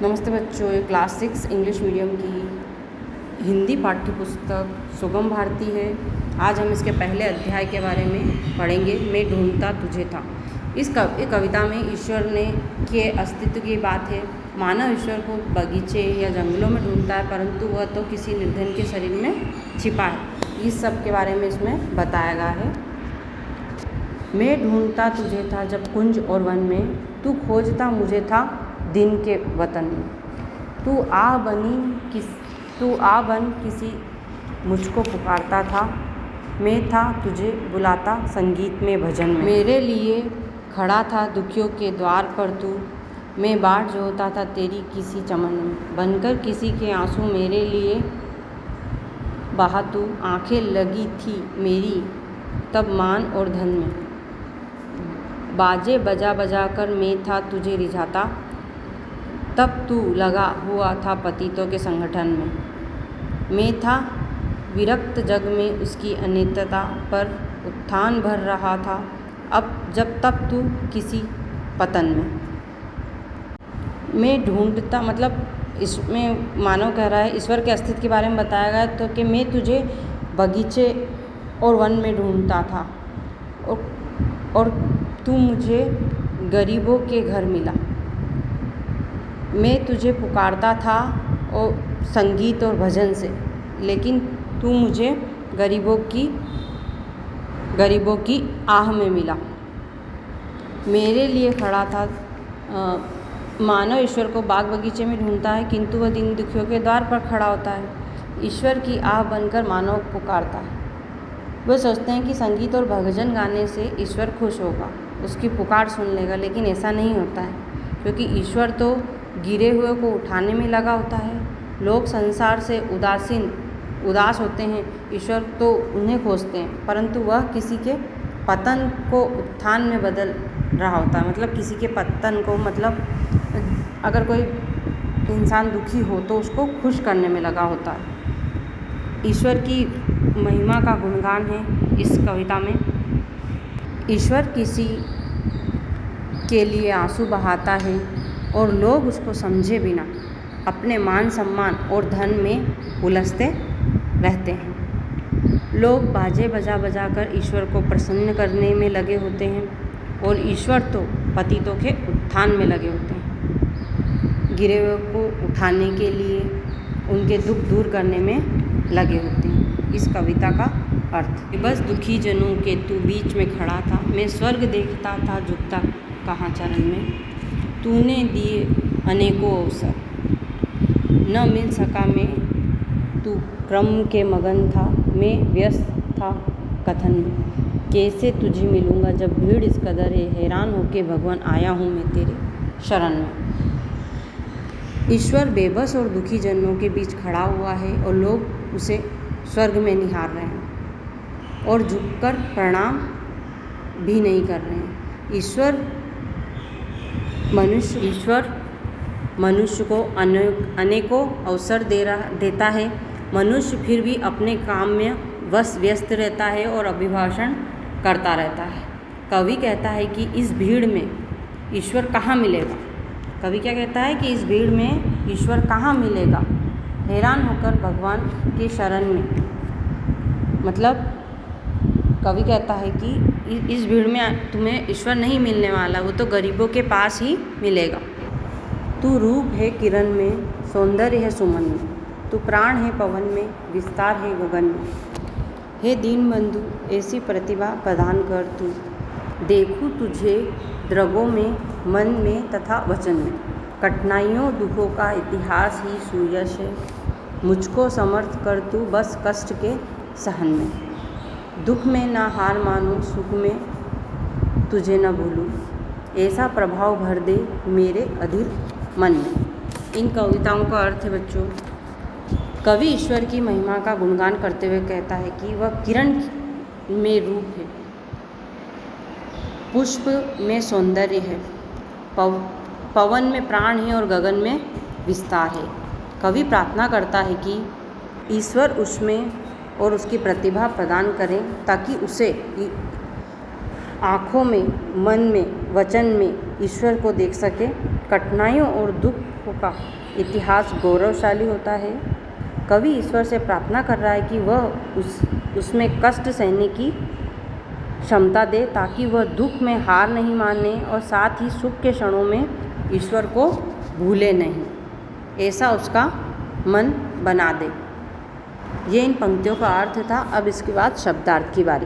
नमस्ते बच्चों, ये क्लास 6 इंग्लिश मीडियम की हिंदी पाठ्य पुस्तक सुगम भारती है। आज हम इसके पहले अध्याय के बारे में पढ़ेंगे। मैं ढूंढता तुझे था। इस कविता में ईश्वर के अस्तित्व की बात है। मानव ईश्वर को बगीचे या जंगलों में ढूंढता है, परंतु वह तो किसी निर्धन के शरीर में छिपा है। इस सब के बारे में इसमें बताया गया है। मैं ढूंढता तुझे था जब कुंज और वन में, तू खोजता मुझे था दिन के वतन में। तू आ बन किसी मुझको पुकारता था, मैं था तुझे बुलाता संगीत में भजन में। मेरे लिए खड़ा था दुखियों के द्वार पर तू, मैं बाट जोहता था तेरी किसी चमन में। बनकर किसी के आंसू मेरे लिए बहा तू, आंखें लगी थी मेरी तब मान और धन में। बाजे बजा कर मैं था तुझे रिझाता, तब तू लगा हुआ था पतितों के संगठन में। मैं था विरक्त जग में उसकी अनित्यता पर उत्थान भर रहा था, तब तू किसी पतन में। मैं ढूंढता, मतलब इसमें मानव कह रहा है, ईश्वर के अस्तित्व के बारे में बताया गया तो कि मैं तुझे बगीचे और वन में ढूंढता था और तू मुझे गरीबों के घर मिला। मैं तुझे पुकारता था और संगीत और भजन से, लेकिन तू मुझे गरीबों की आह में मिला। मेरे लिए खड़ा था। मानव ईश्वर को बाग बगीचे में ढूंढता है, किंतु वह दीन दुखियों के द्वार पर खड़ा होता है। ईश्वर की आह बनकर मानव पुकारता है। वे सोचते हैं कि संगीत और भजन गाने से ईश्वर खुश होगा, उसकी पुकार सुन लेगा, लेकिन ऐसा नहीं होता है, क्योंकि ईश्वर तो गिरे हुए को उठाने में लगा होता है। लोग संसार से उदास होते हैं, ईश्वर तो उन्हें खोजते हैं, परंतु वह किसी के पतन को उत्थान में बदल रहा होता है। मतलब किसी के पतन को, मतलब अगर कोई इंसान दुखी हो तो उसको खुश करने में लगा होता है। ईश्वर की महिमा का गुणगान है इस कविता में। ईश्वर किसी के लिए आंसू बहाता है और लोग उसको समझे बिना अपने मान सम्मान और धन में उलझते रहते हैं। लोग बाजे बजा कर ईश्वर को प्रसन्न करने में लगे होते हैं, और ईश्वर तो पतितों के उत्थान में लगे होते हैं। गिरे हुए को उठाने के लिए, उनके दुख दूर करने में लगे होते हैं। इस कविता का अर्थ, बस दुखी जनों के तू बीच में खड़ा था, मैं स्वर्ग देखता था झुकता कहाँ चरण में। तूने दिए अनेकों अवसर, न मिल सका मैं, तू क्रम के मगन था, मैं व्यस्त था कथन में। कैसे तुझे मिलूँगा जब भीड़ इस कदर है, हैरान होके भगवान आया हूँ मैं तेरे शरण में। ईश्वर बेबस और दुखी जनों के बीच खड़ा हुआ है और लोग उसे स्वर्ग में निहार रहे हैं और झुककर प्रणाम भी नहीं कर रहे हैं। ईश्वर मनुष्य को अनेकों अवसर देता है। मनुष्य फिर भी अपने काम में व्यस्त रहता है और अभिभाषण करता रहता है। कवि कहता है कि इस भीड़ में ईश्वर कहाँ मिलेगा। कवि क्या कहता है कि इस भीड़ में ईश्वर कहाँ मिलेगा, हैरान होकर भगवान के शरण में। मतलब कवि कहता है कि इस भीड़ में तुम्हें ईश्वर नहीं मिलने वाला, वो तो गरीबों के पास ही मिलेगा। तू रूप है किरण में, सौंदर्य है सुमन में, तू प्राण है पवन में, विस्तार है गगन में। हे दीन बंधु ऐसी प्रतिभा प्रदान कर तू, देखूं तुझे द्रगों में, मन में तथा वचन में। कठिनाइयों दुखों का इतिहास ही सुयश है, मुझको समर्थ कर तू बस कष्ट के सहन में। दुख में ना हार मानो, सुख में तुझे न भूलूं, ऐसा प्रभाव भर दे मेरे अधीर मन में। इन कविताओं का अर्थ है बच्चों, कवि ईश्वर की महिमा का गुणगान करते हुए कहता है कि वह किरण में रूप है, पुष्प में सौंदर्य है, पवन में प्राण है और गगन में विस्तार है। कवि प्रार्थना करता है कि ईश्वर उसमें और उसकी प्रतिभा प्रदान करें, ताकि उसे आँखों में, मन में वचन में ईश्वर को देख सके। कठिनाइयों और दुखों का इतिहास गौरवशाली होता है। कवि ईश्वर से प्रार्थना कर रहा है कि वह उसमें कष्ट सहने की क्षमता दे, ताकि वह दुख में हार नहीं माने और साथ ही सुख के क्षणों में ईश्वर को भूले नहीं, ऐसा उसका मन बना दे। ये इन पंक्तियों का अर्थ था। अब इसके बाद शब्दार्थ की बारी।